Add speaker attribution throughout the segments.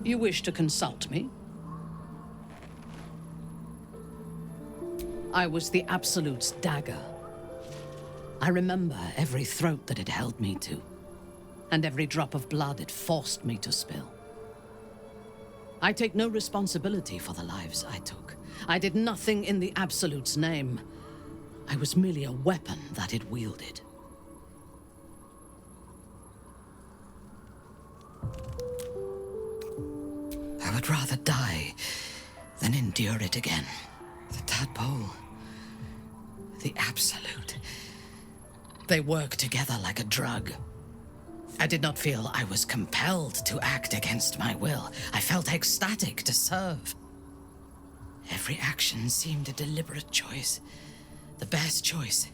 Speaker 1: You wish to consult me? I was the Absolute's dagger. I remember every throat that it held me to, and every drop of blood it forced me to spill. I take no responsibility for the lives I took. I did nothing in the Absolute's name. I was merely a weapon that it wielded. I would rather die than endure it again. The tadpole, the Absolute, they work together like a drug. I did not feel I was compelled to act against my will. I felt ecstatic to serve. Every action seemed a deliberate choice, the best choice,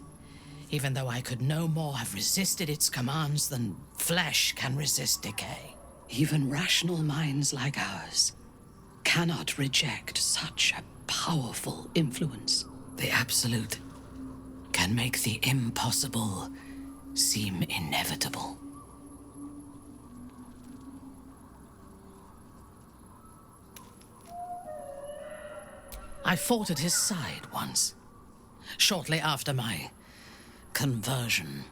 Speaker 1: even though I could no more have resisted its commands than flesh can resist decay. Even rational minds like ours cannot reject such a powerful influence. The Absolute can make the impossible seem inevitable. I fought at his side once, shortly after my conversion.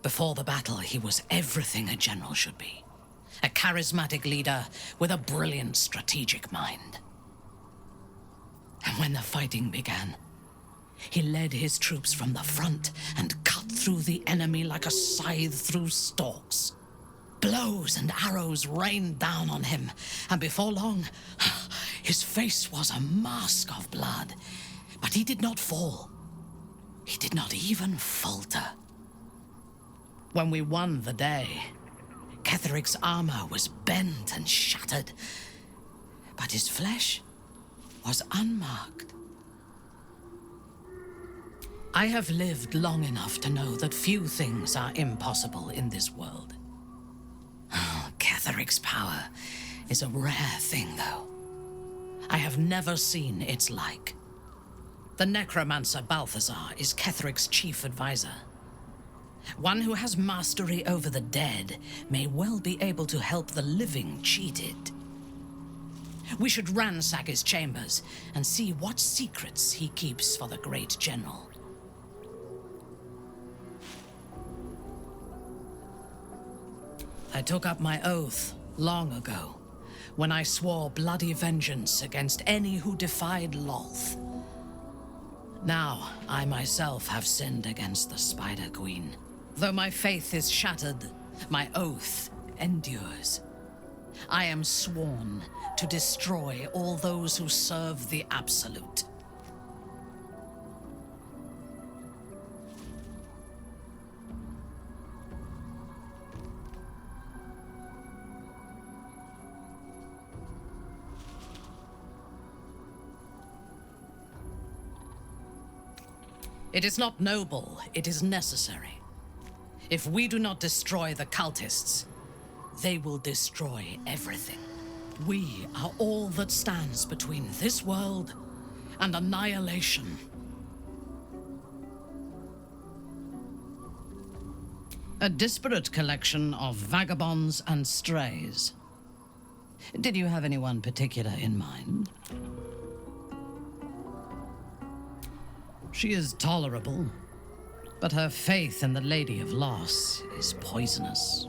Speaker 1: Before the battle, he was everything a general should be. A charismatic leader with a brilliant strategic mind. And when the fighting began, he led his troops from the front and cut through the enemy like a scythe through stalks. Blows and arrows rained down on him, and before long, his face was a mask of blood. But he did not fall. He did not even falter. When we won the day, Ketheric's armor was bent and shattered, but his flesh was unmarked. I have lived long enough to know that few things are impossible in this world. Oh, Ketheric's power is a rare thing, though. I have never seen its like. The necromancer Balthazar is Ketheric's chief advisor. One who has mastery over the dead may well be able to help the living cheated. We should ransack his chambers and see what secrets he keeps for the great general. I took up my oath long ago, when I swore bloody vengeance against any who defied Lolth. Now, I myself have sinned against the Spider Queen. Though my faith is shattered, my oath endures. I am sworn to destroy all those who serve the Absolute. It is not noble, it is necessary. If we do not destroy the cultists, they will destroy everything. We are all that stands between this world and annihilation. A disparate collection of vagabonds and strays. Did you have anyone particular in mind? She is tolerable, but her faith in the Lady of Loss is poisonous.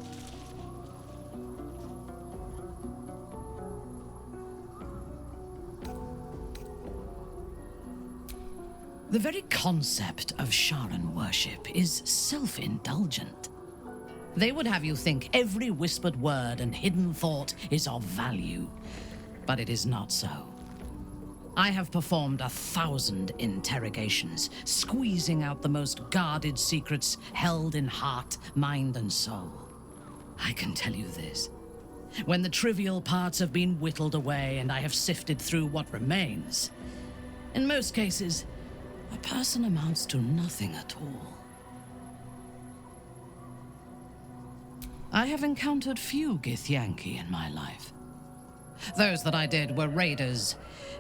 Speaker 1: The very concept of Sharan worship is self-indulgent. They would have you think every whispered word and hidden thought is of value, but it is not so. I have performed 1,000 interrogations, squeezing out the most guarded secrets held in heart, mind, and soul. I can tell you this. When the trivial parts have been whittled away and I have sifted through what remains, in most cases, a person amounts to nothing at all. I have encountered few Githyanki in my life. Those that I did were raiders.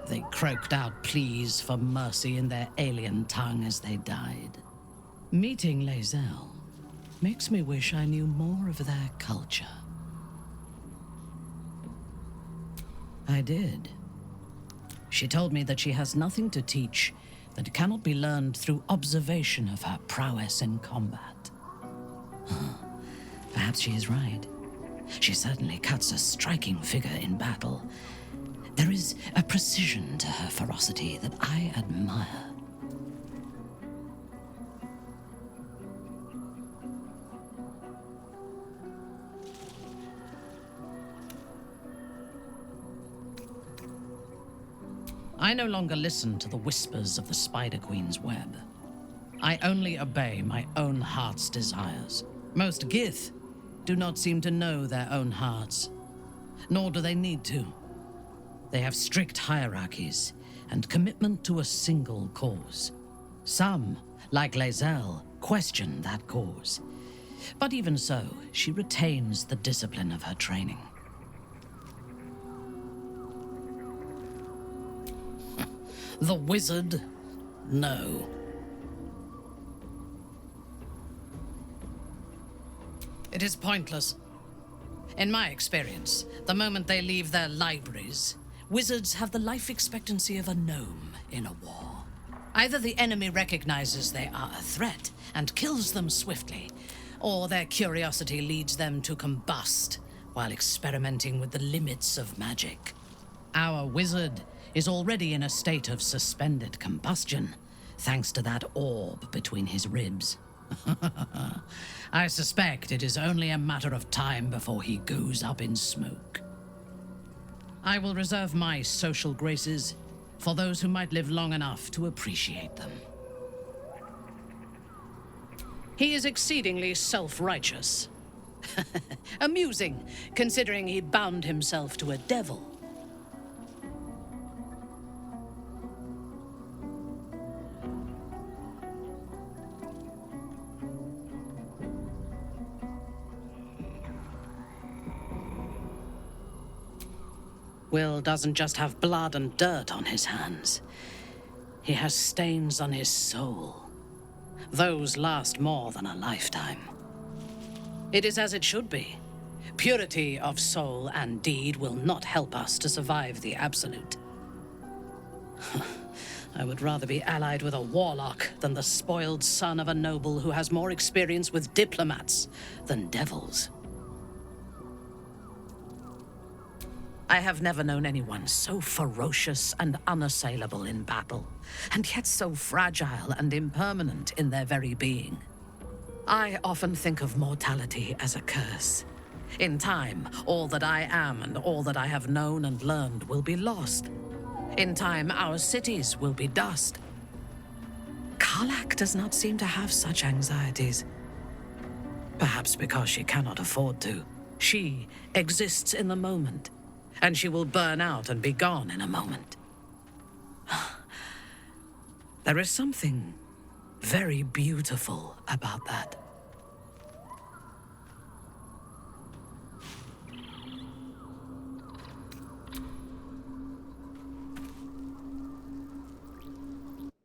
Speaker 1: They croaked out pleas for mercy in their alien tongue as they died. Meeting Lae'zel makes me wish I knew more of their culture. I did. She told me that she has nothing to teach that cannot be learned through observation of her prowess in combat. Perhaps she is right. She certainly cuts a striking figure in battle. There is a precision to her ferocity that I admire. I no longer listen to the whispers of the Spider Queen's web. I only obey my own heart's desires. Most Gith do not seem to know their own hearts, nor do they need to. They have strict hierarchies and commitment to a single cause. Some, like Lae'zel, question that cause. But even so, she retains the discipline of her training. The wizard? No. It is pointless. In my experience, the moment they leave their libraries, wizards have the life expectancy of a gnome in a war. Either the enemy recognizes they are a threat and kills them swiftly, or their curiosity leads them to combust while experimenting with the limits of magic. Our wizard is already in a state of suspended combustion, thanks to that orb between his ribs. I suspect it is only a matter of time before he goes up in smoke. I will reserve my social graces for those who might live long enough to appreciate them. He is exceedingly self-righteous. Amusing, considering he bound himself to a devil. Will doesn't just have blood and dirt on his hands. He has stains on his soul. Those last more than a lifetime. It is as it should be. Purity of soul and deed will not help us to survive the Absolute. I would rather be allied with a warlock than the spoiled son of a noble who has more experience with diplomats than devils. I have never known anyone so ferocious and unassailable in battle, and yet so fragile and impermanent in their very being. I often think of mortality as a curse. In time, all that I am and all that I have known and learned will be lost. In time, our cities will be dust. Karlach does not seem to have such anxieties. Perhaps because she cannot afford to. She exists in the moment. And she will burn out and be gone in a moment. There is something very beautiful about that.